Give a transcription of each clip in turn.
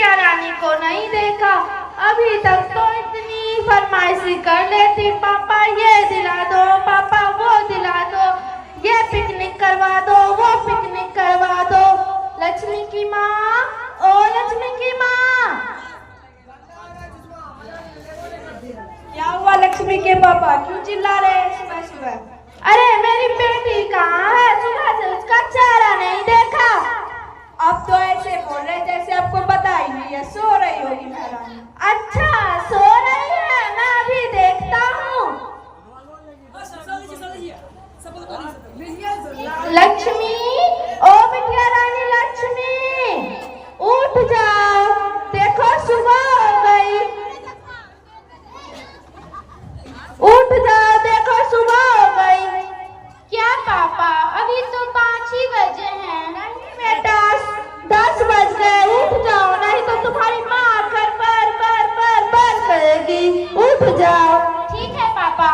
बिटिया रानी को नहीं देखा। अभी तक तो इतनी फरमाइशी कर लेती, पापा ये दिला दो, पापा वो दिला दो, ये पिकनिक करवा दो, वो पिकनिक करवा दो। लक्ष्मी की माँ, ओ लक्ष्मी की माँ। क्या हुआ लक्ष्मी के पापा, क्यों चिल्ला रहे हैं सुबह सुबह? अरे मेरी बेटी कहाँ है? सुबह से उसका चेहरा नहीं देखा। आप तो ऐसे बोल रहे जैसे आपको पता ही नहीं है, सो रही होगी महारानी। अच्छा सो रही है, मैं अभी देखता हूँ। लक्ष्मी, ओ बिटिया रानी लक्ष्मी, उठ जाओ, देखो सुबह हो गई। उठ जाओ, देखो सुबह हो गई। क्या पापा, अभी तो 5 ही बजे हैं। नहीं बेटा, 10 बज गए, उठ जाओ, नहीं तो तुम्हारी माँ घर पर करेगी। उठ जाओ। ठीक है पापा,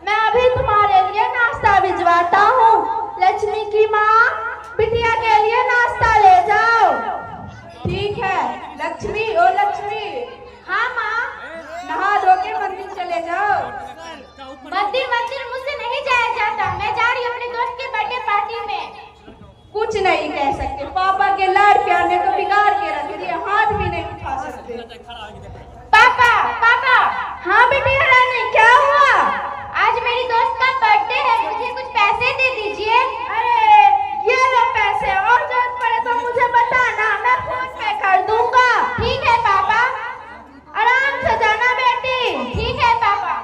मैं अभी तुम्हारे लिए नाश्ता भिजवाता हूँ। लक्ष्मी की माँ, बिटिया के लिए नाश्ता ले जाओ। ठीक है। लक्ष्मी, ओ लक्ष्मी। हाँ माँ। नहा धो के मंदिर चले जाओ। मंदिर मुझसे नहीं जाया जाता, मैं जा रही हूँ अपने दोस्त के बर्थडे पार्टी में। कुछ नहीं कह सकते, पापा के लाड प्यार ने तो बिगाड़ के रख दिया, हाथ भी नहीं उठा सकते। पापा, हाँ बिटिया रानी, क्या हुआ? आज मेरी दोस्त का बर्थडे है, मुझे कुछ पैसे दे दीजिए। अरे ये लो पैसे, और जरूरत पड़े तो मुझे बताना, मैं फोन पे कर दूंगा। ठीक है पापा, आराम से जाना बेटी। ठीक है पापा।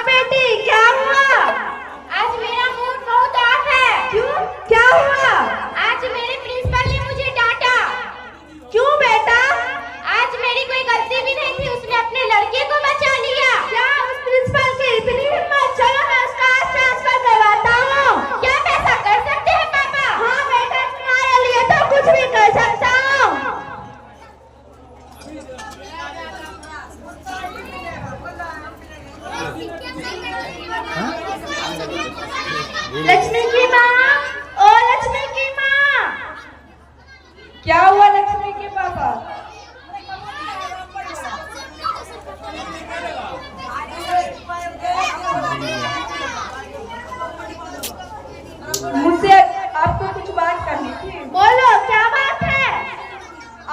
बेटी क्या हुआ? आज मेरा मूड बहुत ऑफ है। क्यों, क्या हुआ? आज मेरे प्रिंसिपल ने मुझे डांटा। क्यों बेटा? आज मेरी कोई गलती भी नहीं थी, उसने अपने लड़के को बचा लिया। क्या उस प्रिंसिपल की इतनी हिम्मत? चलो मैं उसका आज ट्रांसफर करवाता हूँ। क्या आप ऐसा कर सकते हैं पापा? हाँ बेटा, तुम्हारे लिए तो कुछ भी कर सकता हूँ। लक्ष्मी की माँ, ओ लक्ष्मी की माँ। क्या हुआ लक्ष्मी के पापा? मुझसे आपको कुछ बात करनी थी। बोलो, क्या बात है?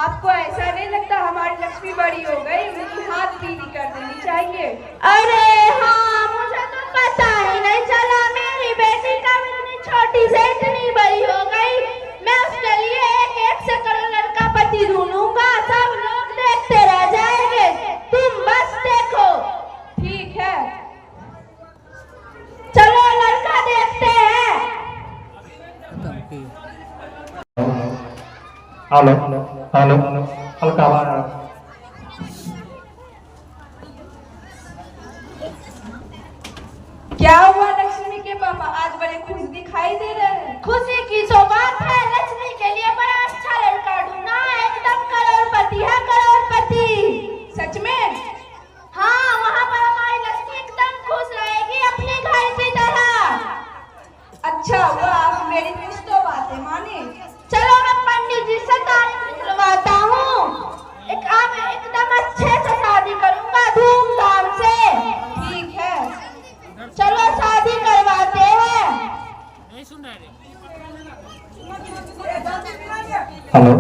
आपको ऐसा नहीं लगता हमारी लक्ष्मी बड़ी हो गई, उनकी हाथ पीली कर देनी चाहिए? अरे हाँ, मुझे तो पता ही नहीं चला, मेरी बेटी कब इतनी छोटी से इतनी बड़ी हो गई। मैं उसके लिए एक से करोड़ का पति ढूंढूंगा, सब लोग देखते रह जाएंगे, तुम बस देखो। ठीक है, चलो लड़का देखते हैं। हेलो, हल्का आवाज। क्या हुआ लक्ष्मी के पापा, आज बड़े खुश दिखाई दे रहे हैं? खुशी की तो बात है, लक्ष्मी के लिए बड़ा अच्छा लड़का ढूंढा, एकदम करोड़पति है, करोड़पति। सच में? हाँ, वहाँ पर हमारी लक्ष्मी एकदम खुश रहेगी, अपने घर की तरह। अच्छा हुआ आप मेरी कुछ तो बातें माने। चलो मैं पंडित जी से तारीख निकलवाता हूँ, एकदम अच्छे से शादी करूंगा, धूमधाम से। ठीक है, चलो शादी करवाते हैं। हेलो।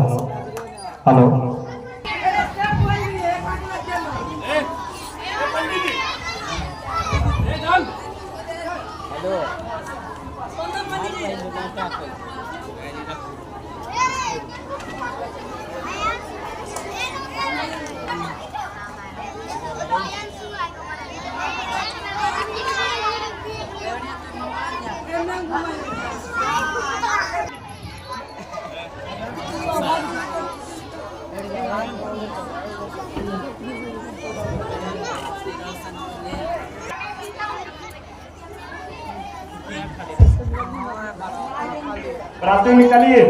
रास्ते में निकालिए।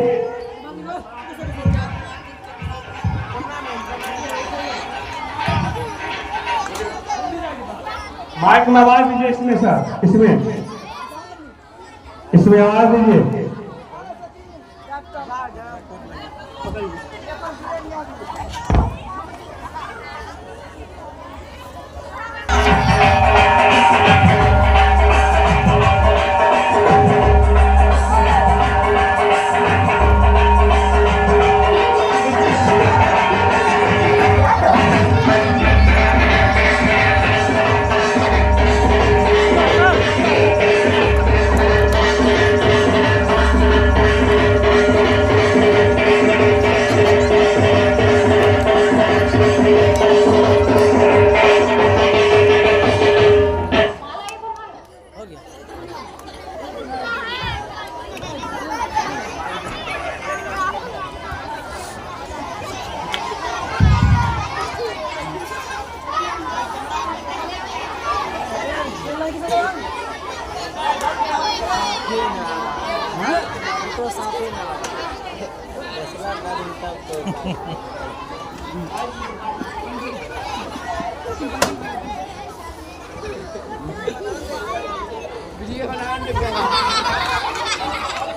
माइक में आवाज दीजिए, इसमें सर, इसमें आवाज दीजिए।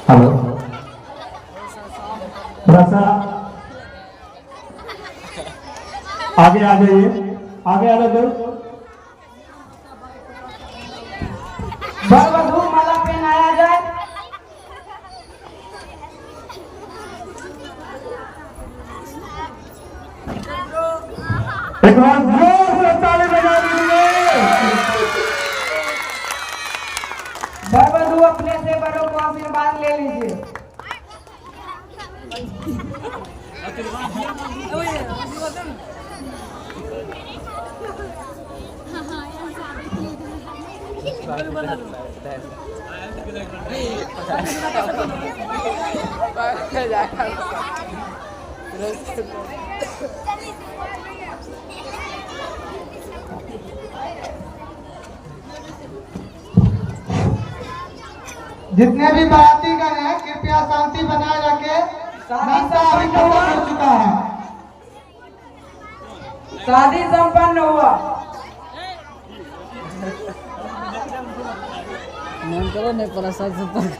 हेलो थोड़ा सा आगे आ जाइए, आगे आ जाओ। वर वधू माला पहनाया जाए। एक बार जोर से ताली बजा दीजिए। वर वधू अपने से बड़ों को आशीर्वाद ले लीजिए। जितने भी बारातीगण हैं कृपया शांति बनाए रखें। नाश्ता अभी खत्म हो चुका है। शादी संपन्न हुआ। नाम करो नहीं पड़ा सब संपर्क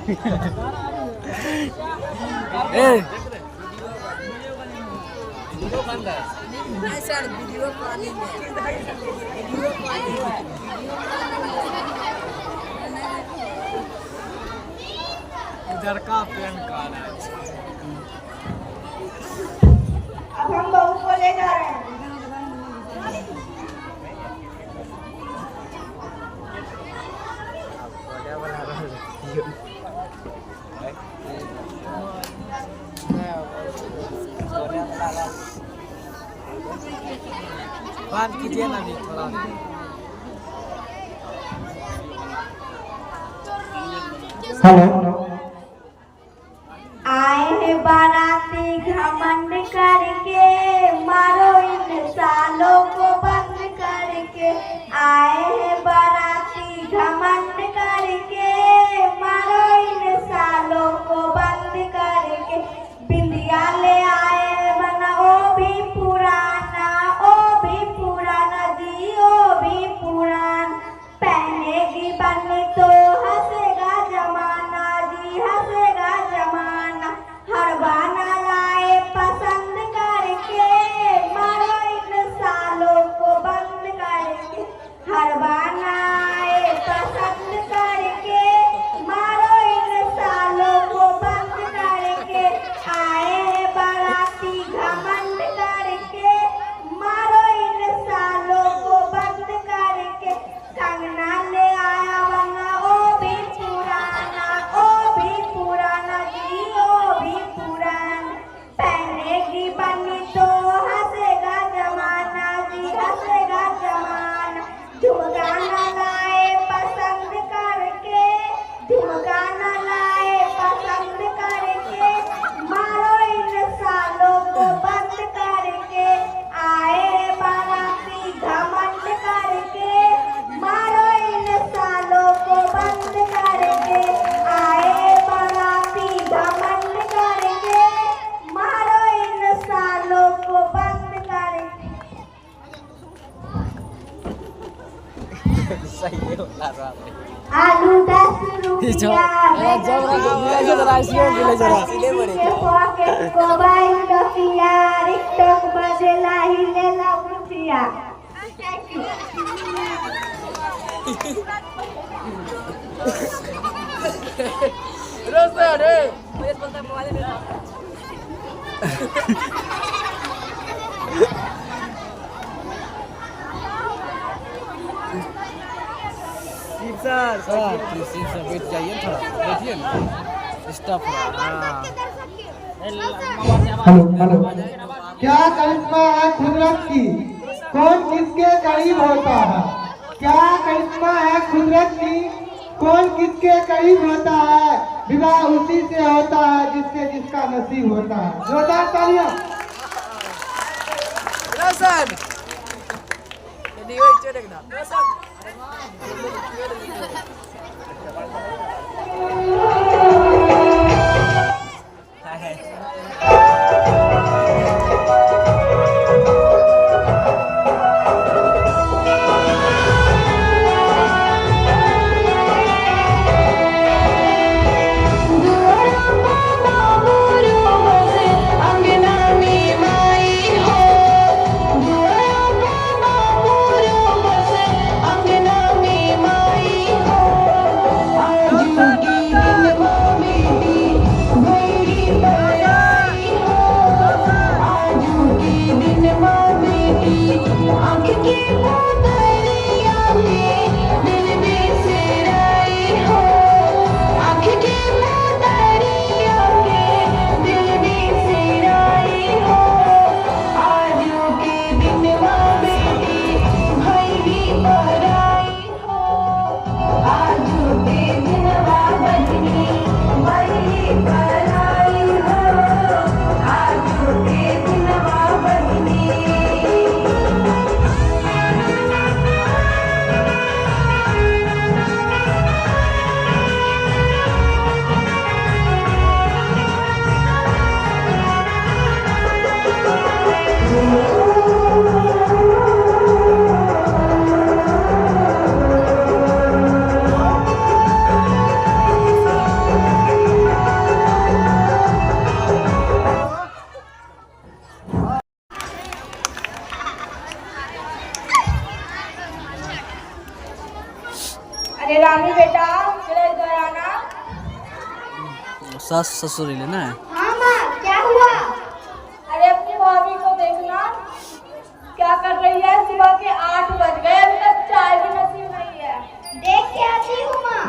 इधर का पैन कार्ड है। अब हम बहू को ले जा रहे हैं। बात कीजिए ना भी थोड़ा। हेलो आए हैं बाराती घमंड करके, मारो इन सालों को बंद करके। आए हैं बाराती घमंड करके, मारो इन सालों को बंद करके। बिंदिया ले आए बना ओ भी पुराना, ओ भी पुराना जी, ओ भी पुरान। पहनेगी बनी तो हंसेगा जमाना जी, हंसेगा जमाना। हर बाना लाए पसंद करके, मारो इन सालों को बंद करके। हर बाना आए पसंद करके, मारो इन सालों को बंद करके। आए बाराती घमंड करके, मारो इन सालों को बंद करके। कंगना ले आया वरना ओ भी पुराना, ओ भी पुराना जी, ओ भी पुराना। पहनेगी बनी तो हंसेगा जमाना जी, हंसेगा जमाना। झुमकाना लाए पसंद करके, झुमकाना लाए पसंद करके। मारो इन सालों को बंद करके। आए बाराती घमंड करके, मारो इन सालों को बंद करके। आए बाराती घमंड करके, मारो इन सालों को बंद करके। सही है बता रहा है। आलू 10 रुपया, जब जरा इसलिए बोले जरा के मोबाइल नोकिया टिकटॉक बजेला हिलेला बुचिया। Thank you. रोशन रे मुझे बोलता मोबाइल में सर बैठ जाइए थोड़ा बैठिए ना स्टॉप हाँ हेलो हेलो। क्या करिश्मा है कुदरत की, कौन किसके करीब होता है? क्या करिश्मा है कुदरत की, कौन किसके करीब होता है? विवाह उसी से होता है जिससे जिसका नसीब होता है। जोरदार तालियां। रोशन नहीं वही चलेगा रोशन अरे रानी बेटा जरा इधर आना। सास ससुर ले ना हाँ माँ, क्या हुआ? अरे अपनी भाभी को देखना क्या कर रही है। सुबह के 8 बज गए अभी तक चाय भी नसीब नहीं है। देख के आती हूँ माँ।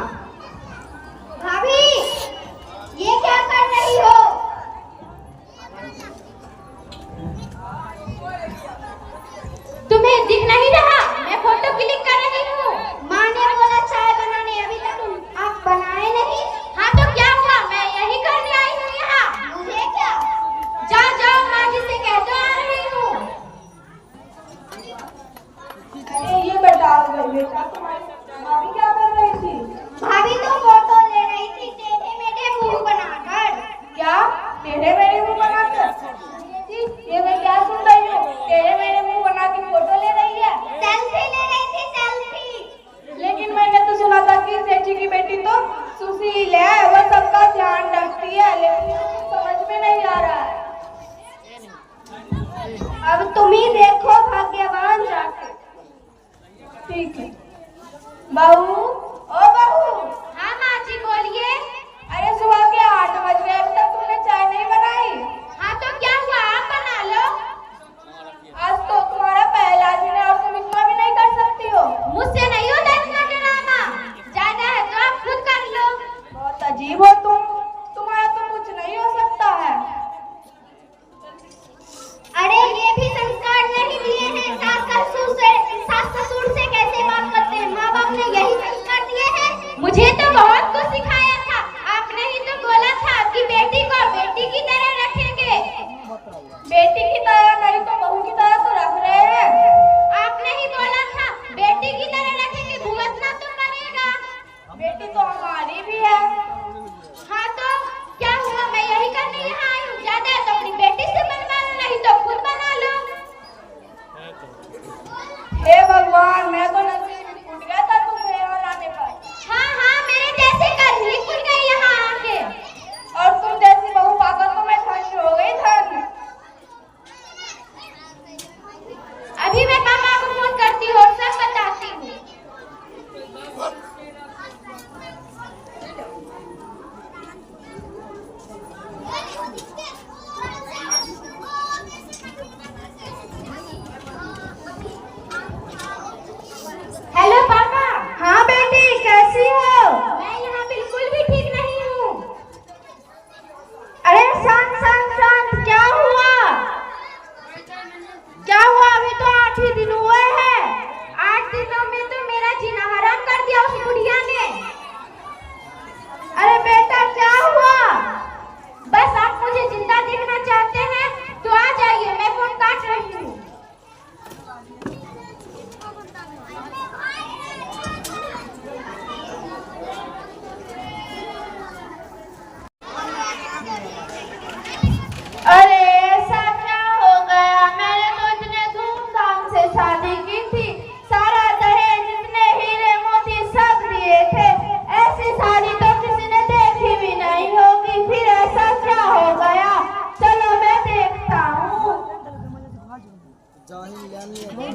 भाभी, ये क्या कर रही हो? तुम्हें दिख नहीं रहा? मैं फोटो क्लिक कर रही हूँ। माँ ने बोला चाय बनाने, अभी तक तुम आप बनाए नहीं। हाँ तो क्या हुआ? मैं यही करने आई हूँ यहाँ। मुझे क्या? जाओ जाओ, माँ जी से कह दो आ रही हूँ। अरे ये बताओ बेटा तुम्हारी भाभी क्या कर रही थी? भाभी तो फोटो ले रही थी टेढ़े मेढ़े मुंह बनाकर। क्या टेढ़े मेढ़े मुंह बनाकर? ये मैं क्या सुन रही हूँ? टेढ़े मेढ़े मुंह बना के फोटो ले रही है। सेल्फी ले रही थी, सेल्फी। लेकिन मैंने तो सुना था कि सेठी की बेटी तो सुशील है, वो सबका ध्यान रखती है, लेकिन समझ में नहीं आ रहा है। अब तुम ही देखो भाग्यवान जाकर। ठीक है। बहू, ओ बहू। हाँ माँ जी बोलिए। अरे सुबह के 8 बज गए अभी तक तुमने चाय नहीं बनाई। हाँ तो क्या हुआ, आप बना लो। आज तो तुम्हारा पहला दिन है और तुम इतना भी नहीं कर सकती हो। मुझसे नहीं होता इतना ड्रामा। ज्यादा है तो आप खुद कर लो। बहुत अजीब हो तुम, तुम्हारा तो कुछ नहीं हो सकता है। अरे ये भी संस्कार नहीं दिए हैं। सास ससुर से कैसे बात करते हैं, माँ बाप ने यही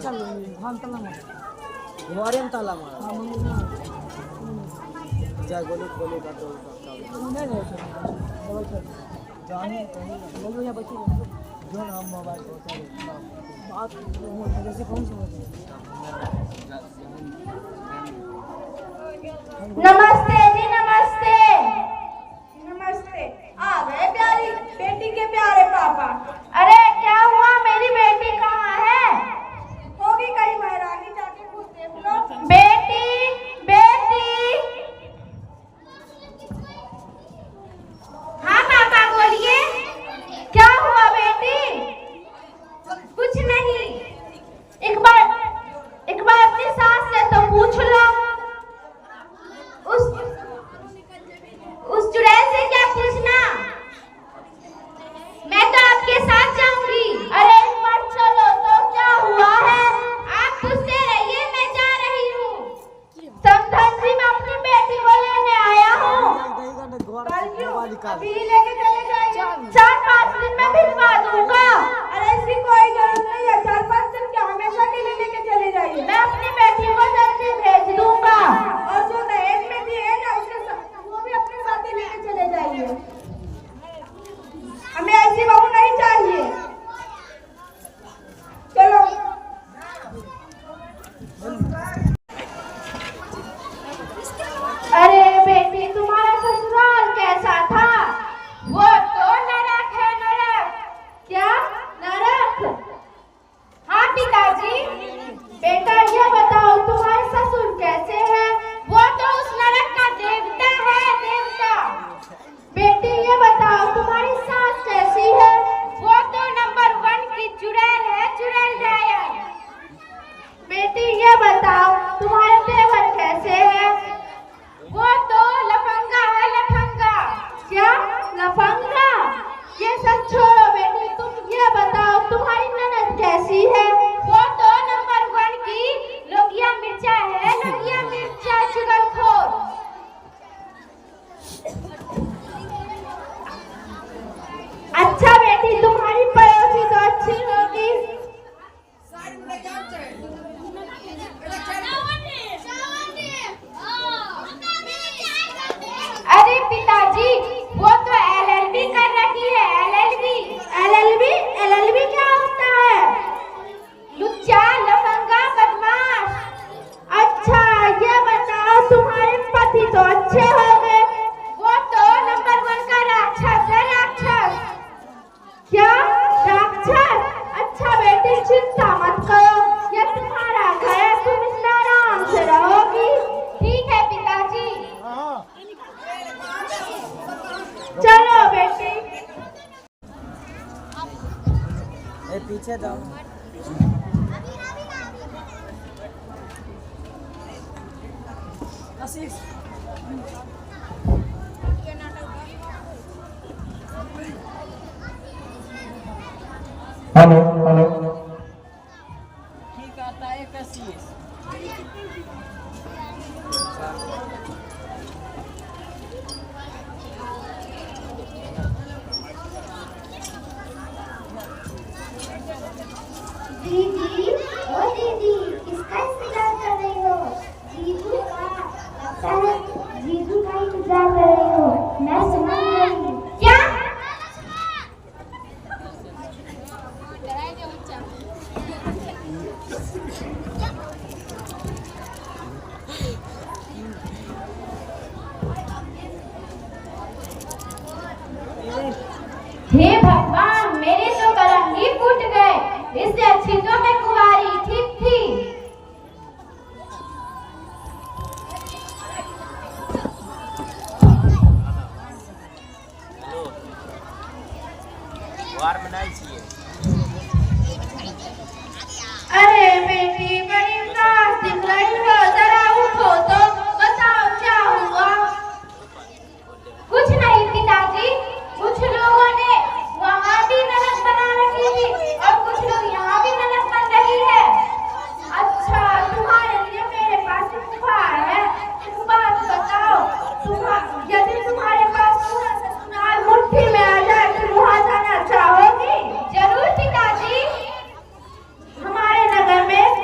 चलो हम तला मार घरे में तला मार जा गोली गोली का तो नहीं नहीं डबल चल जाने बोलो या बच्चे जो हम मोबाइल को बात जैसे कौन सी नमस्ते जी नमस्ते। नमस्ते। आ गए प्यारी बेटी के प्यारे पापा। अरे क्या हुआ, मेरी बेटी कहाँ है? होगी कहीं महारानी, जाके खुद देख लो। बेटी बेटी। हाँ पापा बोलिए, क्या हुआ बेटी? कुछ नहीं, एक बार अपनी सास से तो पूछ लो। उस चुड़ैल से क्या पूछना, मैं तो आपके साथ जाऊंगी। अरे एक बार चलो तो क्या हुआ है, आप पूछते रहिए, मैं जा रही हूँ। समझन जी, मैं अपनी बेटी को लेने आया हूँ। अभी लेके चले जाइए। 4-5 दिन में भिजवा दूंगा। अरे इसकी कोई जरूरत नहीं है, 4-5 दिन क्या, हमेशा के लिए लेके चले जाइए। मैं अपनी बेटी को जल्दी भेज दूंगा। और जो दहेज में दिए है ना, उसके वो भी अपने साथ ही लेके चले जाइए। हमें ऐसी बहू नहीं चाहिए। चलो। अरे बेटी, तुम्हारा ससुराल कैसा था? वो तो नरक है, नरक। क्या नरक? हाँ पिताजी। बेटा ये बताओ, तुम्हारे ससुर कैसे हैं? वो तो उस नरक का देवता है, देवता। बेटी ये बताओ, तुम्हारी सास कैसी है? वो तो नंबर 1 की चुड़ैल है, चुड़ैल डायल। बेटी ये बताओ, तुम्हारे देवर कैसे हैं? वो तो लफंगा है, लफंगा। क्या लफंगा? ये सब छोड़ो बेटी, तुम ये बताओ, तुम्हारी ननद कैसी है? वो तो नंबर 1 की लोगिया मिर्चा है, लोगिया मिर्चा, चुगलखोर। अच्छा बेटी, तुम्हारी पड़ोसी तो अच्छी होगी। अरे पिताजी, वो तो LLB कर रखी है, LLB क्या होता है? लुच्चा, लफंगा, बदमाश। अच्छा ये बताओ, तुम्हारे पति तो अच्छे हो गए, वो तो नंबर 1 का राक्षस है, राक्षस। क्या राक्षस? अच्छा बेटी चिंता मत करो, ये तुम्हारा घर है, तुम इसमें आराम से रहोगी। ठीक है पिताजी। चलो बेटी। ए पीछे जाओ। आशीष हेलो हेलो। ठीक आता है आशीष। दीदी, ओ दीदी, किसका इंतजार कर रही हो? जीजू का। लगता है जीजू का इंतजार कर रही हो, मैं समझ गई। क्या? हे भगवान, मेरे तो कलम ही फूट गए, इससे अच्छी तो मैं कुंवारी ठीक थी। वार मनाई चाहिए। अरे बेटी, बड़ी उदास दिख रही हो, जरा उठो तो बताओ क्या हुआ? कुछ नहीं पिताजी, कुछ लोगों ने वहाँ भी नरक बना रखी थी और कुछ लोग यहाँ भी नरक बन रही है। अच्छा, तुम्हारे लिए मेरे पास उपहार है। एक बात बताओ, यदि तुम्हारे पास पूरा ससुराल मुट्ठी में आ जाए तो वहाँ जाना चाहोगी? जरूर पिताजी। हमारे नगर में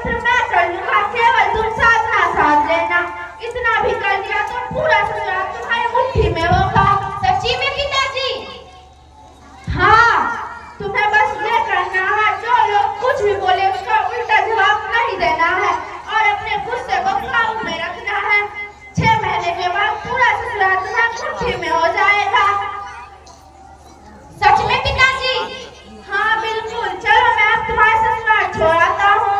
फिर मैं कर लूंगा, केवल तुम साथ ना साथ लेना। इतना भी कर दिया तो पूरा ससुराल तुम्हारे मुट्ठी में होगा। सच्ची में पिताजी? हाँ, तुम्हें बस ये करना है, जो लोग कुछ भी बोले उसका उल्टा जवाब नहीं देना है और अपने गुस्से को काबू में रखना है। 6 महीने के बाद पूरा ससुराल तुम्हारे मुट्ठी में हो जाएगा। सच में पिताजी? हाँ बिल्कुल। चलो मैं अब तुम्हारे ससुराल छोड़ आता हूँ।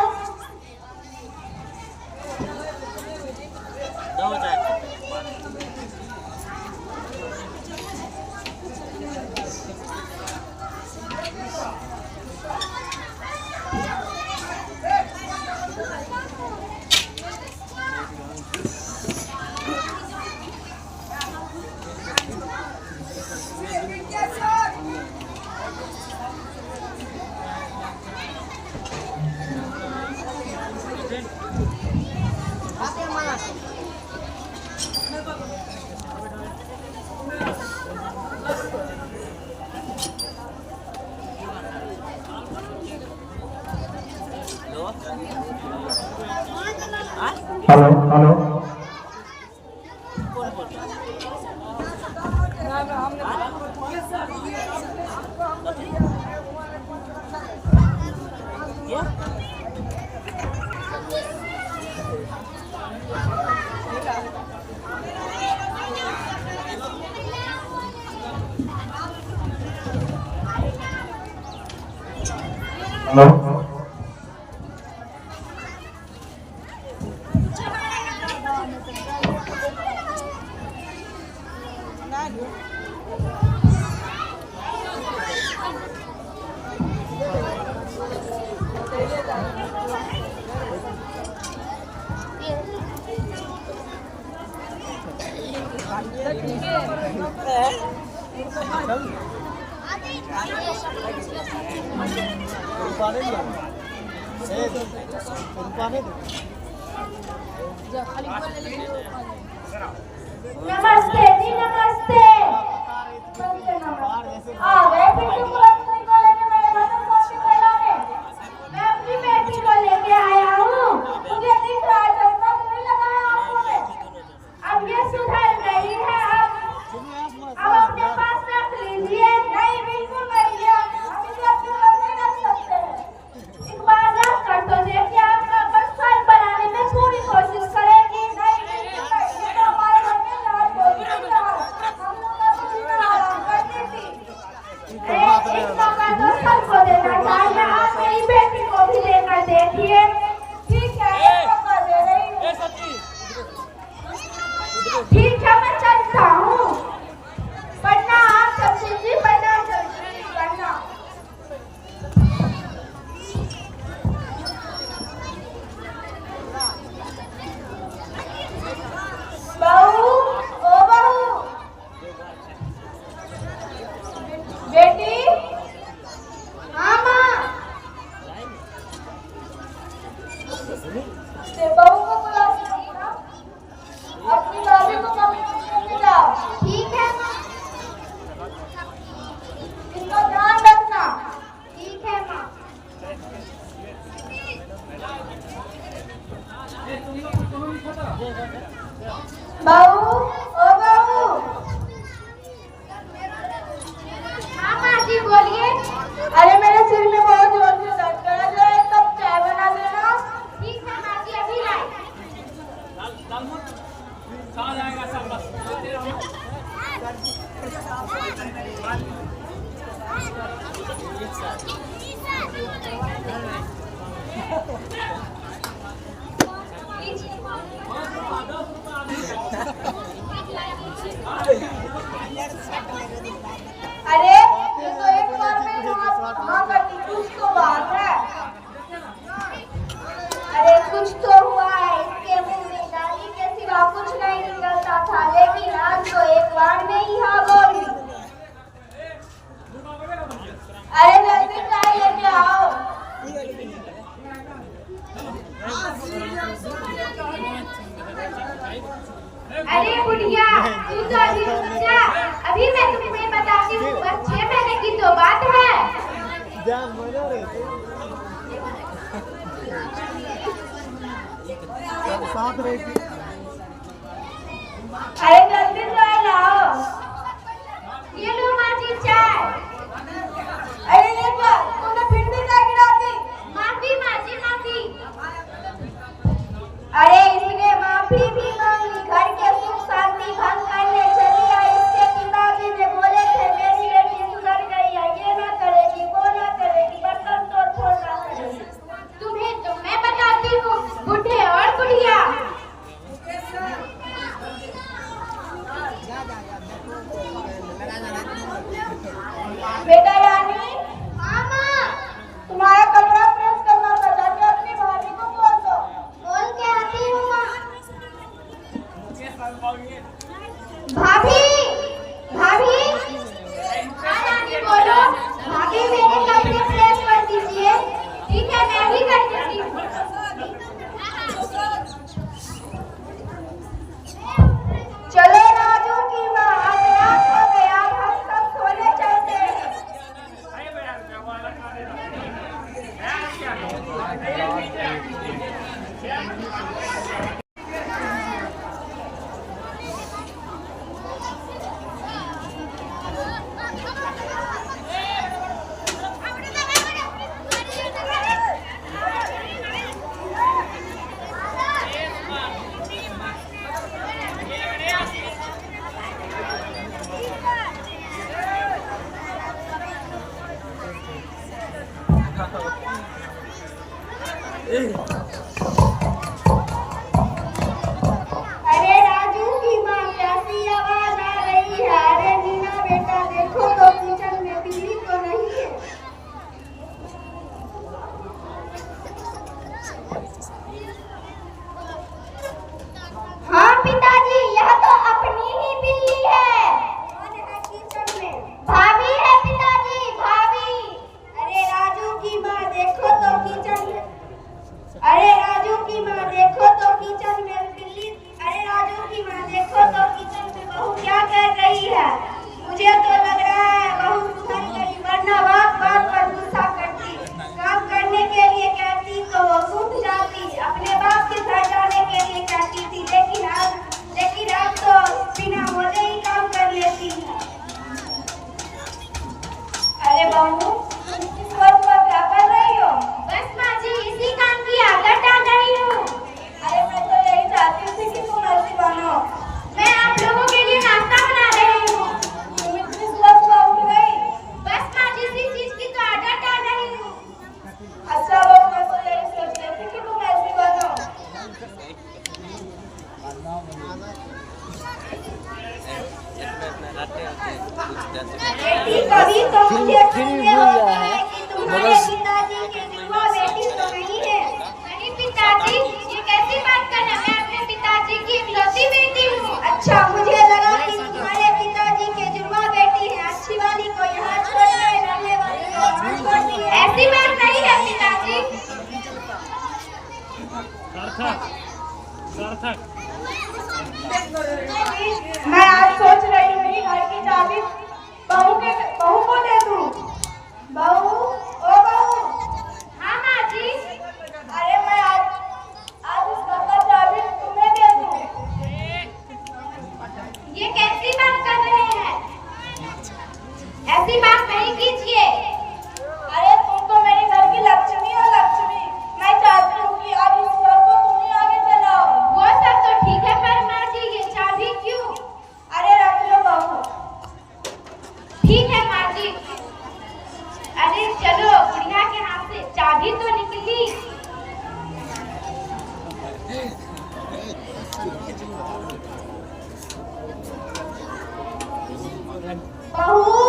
हेलो हेलो हेलो नमस्ते जी, नमस्ते। आ गए फिर तुम रसोई को लेके मेरे घर में कॉफी बनाने। मैं अपनी बेटी को लेके आया हूँ। मुझे दिख रहा है, चश्मा तो नहीं लगाया आंखों में। अब ये सुधर गई है। अब अपने पास रख लीजिए। नहीं, बिल्कुल नहीं है। हम इसे अपने घर में रख सकते हैं। एक बार रख कर तो देखिए, आपका बच्चा बनाने में पूरी कोशिश करेगी। नहीं, बिल्कुल नहीं। ये तो हमारे घर में लाल होती है। हम लोग अब इतना आराम करती थी। एक मौका तो सबको देना चाहिए। आप मेरी बेटी को भी लेकर देखिए। ठीक है, एक मौका दे रही हूँ। ठीक है, मैं चलता हूँ। प्रणाम सब्जी जी, प्रणाम सब्जी जी, प्रणाम। बहू, ओ बहू, बेटी। हाँ माँ। से बहू को बुला सकता, अपनी भाभी को कमरे में लेके जाओ। ठीक है माँ। इसका ध्यान रखना। ठीक है माँ। बहू, ओ बहू। हाँ माँ जी, बोलिए। अरे मेरे सिर में बहुत जोर से दर्द कर रहा है, जरा एक कप चाय बना देना। ठीक है माँ जी, अभी लाई। अरे ये तो एक बार में हाँ करती, कुछ तो बात है। अरे कुछ तो हुआ है। इसके मुंह में गाली के सिवा कुछ नहीं निकलता था, लेकिन आज तो एक बार में ही हाँ बोली। अरे जल्दी चाय लेके आओ। अरे बुढ़िया, तू तो अभी रुक जा। अभी मैं तुम्हें बताती हूँ, बस 6 महीने की तो बात है। साथ रहेगी। अरे जल्दी चाय लाओ। ये लो माँ जी चाय। अरे ये क्या, तूने फिर भी चाय गिरा दी। माफी माँ जी माफी। अरे इसने माफी भी मांगी, घर के सुख शांति भंग करने चली आई। इसके पिताजी ने बोले थे मेरी बेटी सुधर गई है, ये ना करेगी वो ना करेगी, बर्तन तोड़ ना करेगी। तुम्हें तो मैं बताती हूँ, बूढ़े और बुढ़िया। बेटा रानी, हाँ माँ। तुम्हारा कमरा प्रेस करना था, जाके अपनी भाभी को बोल दो। बोल के आती हूँ माँ। भाभी भाभी। हाँ रानी बोलो। भाभी मेरे कपड़े प्रेस कर दीजिए। ठीक है मैं भी कर देती हूँ। चलो राजू की माँ, अब रात हो गया, अब हम सब सोने चलते हैं। अरे राजू की माँ, कैसी आवाज आ रही है? अरे मीना बेटा देखो तो किचन में बिल्ली तो नहीं है। हाँ पिताजी यह तो अपनी ही बिल्ली है। कौन है किचन में? भाभी है पिताजी भाभी। अरे राजू की माँ देखो तो किचन में। अरे राजू की माँ देखो तो किचन में बिल्ली। अरे राजू की माँ देखो तो किचन में बहू क्या कर रही है? मुझे तो लग रहा है बहू सुधर गई, वरना बात बात पर गुस्सा करती। काम करने के लिए कहती तो वो सूख जाती, अपने बाप के घर जाने के लिए कहती थी, लेकिन अब तो बिना बोले ही काम कर लेती है। अरे बहू, तुम इस वक्त क्या कर रही हो? बस माँ जी इसी काम की आदत डाल रही हूँ। अरे मैं तो यही चाहती थी कि तुम ऐसी बनो। मैं आप लोगों के लिए नाश्ता बना रही हूँ। तुम इतनी सुबह सुबह उठ गई? बस माँ जी इसी चीज की तो आदत डाल रही हूँ। अच्छा वो मैं तो यही सोच रही थी कि तुम ऐसी बनो। बेटी कभी तो मुझे सुनने होता है कि तुम्हारे पिताजी के जुड़वा बेटी तो नहीं है। नहीं पिताजी ये कैसी बात कर रहे हैं? मैं अपने पिताजी की इकलौती बेटी हूँ। अच्छा मुझे लगा कि तुम्हारे पिताजी के जुड़वा बेटी है। अच्छी वाली को यहाँ छोड़ के रहने वाली को वहाँ छोड़ दिए। ऐसी बात नहीं है पिताजी। मैं आज सोच रही हूँ कि घर की चाबी बहू को दे दूँ। बहू, ओ बहू। हाँ माँ जी। अरे मैं आज इस घर का चाबी तुम्हें दे दूँ। ये कैसी बात कर रहे हैं? ऐसी बात नहीं कीजिए। अरे तुम तो मेरे घर की लक्ष्मी हो लक्ष्मी। मैं चाहती हूँ कि आज इस घर को तुम ही आगे चलाओ। वो सब तो ठीक है पर माँ जी ये चाबी क्यों? अरे रख लो बहू। ठीक है माँ जी। अरे चलो बुढ़िया के हाथ से चाबी तो निकली। बहू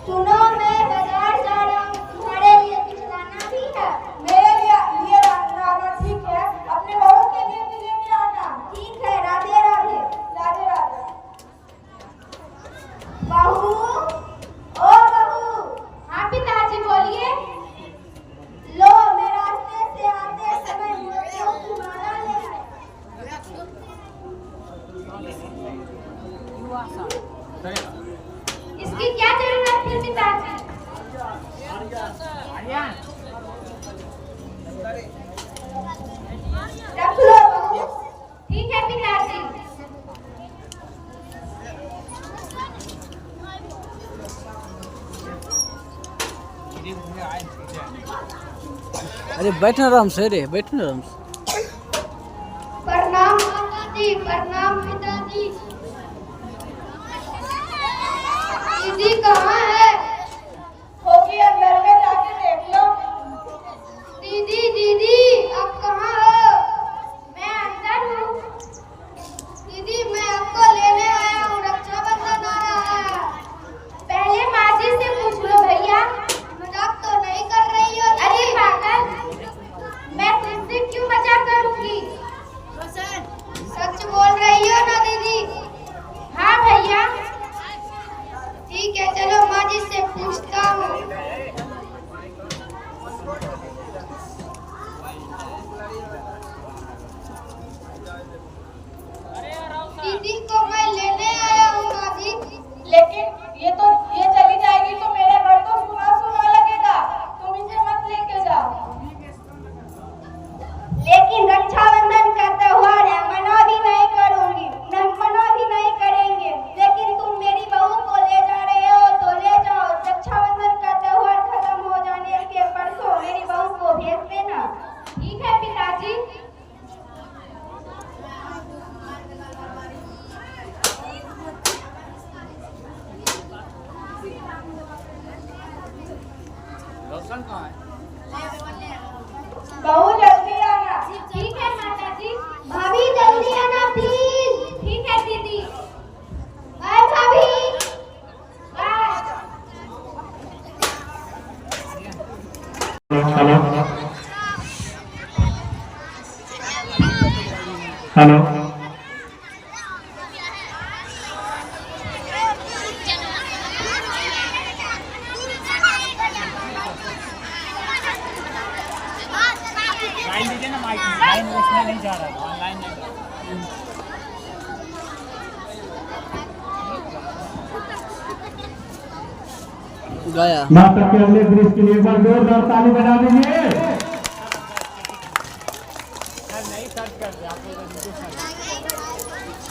सुनो, मैं बाजार जा रहा हूँ, तुम्हारे लिए कुछ लाना भी है। मेरे लिए लाना ठीक है, अपने बहू के लिए भी लेके आना। ठीक है, राधे राधे। राधे राधे। बहू, ओ बहू। हाँ पिताजी बोलिए। लो मैं रास्ते से आते समय मोतियों की माला ले आया। अरे बैठना आराम से रे, बैठना आराम से। प्रणाम पिताजी, प्रणाम पिताजी। दीदी कहाँ है? होगी अंदर में, जाके देख लो। दीदी दीदी आप कहाँ हो? मैं अंदर हूँ। दीदी मैं आपको लेने आया हूँ, रक्षाबंधन आ रहा है। पहले माजी से पूछ लो भैया। मजाक तो नहीं कर रही हो? अरे पागल, मैं तुमसे क्यों मजाक करूंगी? सच बोल रही हो ना दीदी? हाँ भैया। ठीक है, चलो माजी से पूछता हूँ। दीदी को मैं लेने आया हूँ माजी। लेकिन ये चली जाएगी तो मेरा घर तो सुना सुना लगेगा। तुम इसे मत लेके जाओ। लेकिन रक्षाबंधन का त्योहार है, मना भी नहीं करूंगी, मना भी नहीं करेंगे। लेकिन तुम मेरी बहू को ले जा रहे हो तो ले जाओ। रक्षाबंधन का त्योहार खत्म हो जाने के परसों मेरी बहू को भेज देना। ठीक है पिताजी। बहू जल्दी आना। ठीक है माताजी। भाभी जल्दी आना प्लीज। ठीक है दीदी। बाय भाभी। बाय। Hello hello. लाइन दीजिए ना माइक में, लाइन उसमें नहीं जा रहा, ऑनलाइन नहीं। गया नाटक के अगले दृश्य के लिए एक बार जोरदार ताली बजा दीजिए।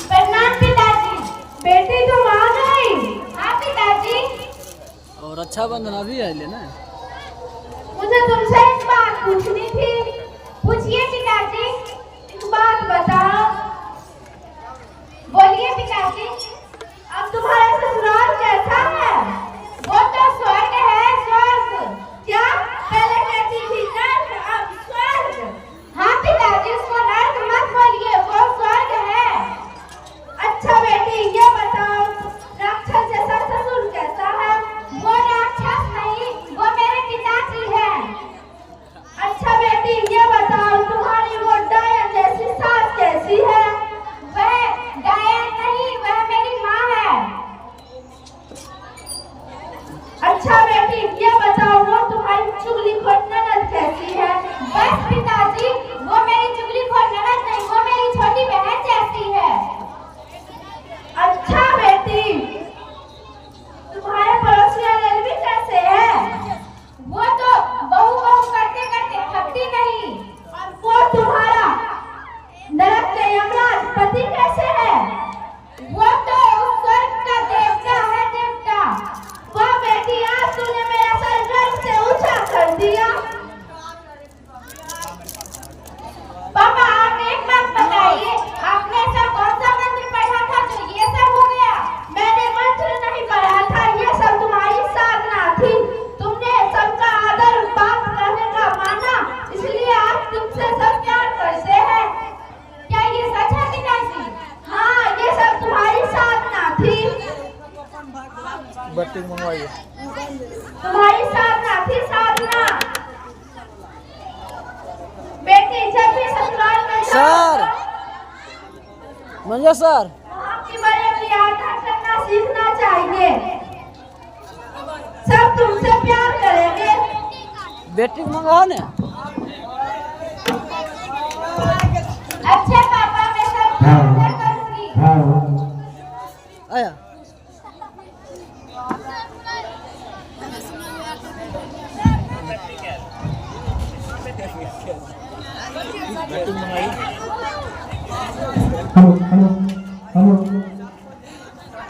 प्रणाम पिताजी। बेटी तुम आ गई? हाँ पिताजी। और रक्षाबंधन अभी आए ना। मुझे तुमसे एक बात पूछनी थी। पूछिए पिताजी। एक बात बताओ। बोलिए पिताजी। अब तुम्हारा ससुराल कैसा है? वो तो स्वर्ग है, स्वर्ग। क्या? पहले कहती थी नर्क, अब स्वर्ग। हाँ पिताजी, उसको नर्क मत बोलिए, वो स्वर्ग है। अच्छा बेटी ये बताओ, राक्षस जैसा ससुर कैसा है? वो राक्षस नहीं, वो मेरे पिताजी हैं। अच्छा बेटी ये बताओ, तुम्हारी वो डायन जैसी सास कैसी है? वह डायन नहीं, वह मेरी माँ है। अच्छा बेटी ये बताओ, वो तुम्हारी चुगलीखोर ननद कैसी है? बस पिताजी, वो मेरी चुगलीखोर ननद नहीं, वो मेरी छोटी बहन जैसी है। अच्छा बेटी तुम्हारे पड़ोसिया रेलवी कैसे है? वो तो बहू बहू करते करते थकती नहीं। और वो तुम्हारा नरक के यमराज पति कैसे है? वो तो उस स्वर्ग का देवता है, देवता। वाह बेटी, आज तूने मेरा सर गर्व से ऊंचा कर दिया। पापा आप एक बात बताइए, आपने ऐसा कौन सा मंत्र पढ़ा था जो ये सब हो गया? मैंने मंत्र नहीं पढ़ा था, ये सब तुम्हारी साधना थी। तुमने सबका आदर बात करने का माना, इसलिए आज तुमसे सब प्यार करते हैं। क्या ये सच है पिताजी? हाँ, ये सब तुम्हारी साधना थी। बत्ती मंगवाइए। तुम्हारी साधना थी, साधना। बेटी जब भी ससुराल में जाओ, सर मंजा सर, आपकी बड़े की आदर करना सीखना चाहिए। सब तुमसे प्यार करेंगे। बेटी को मंगाओ ना। अच्छा पापा, मैं सब हाँ। करूंगी। हाँ आया हेलो हेलो।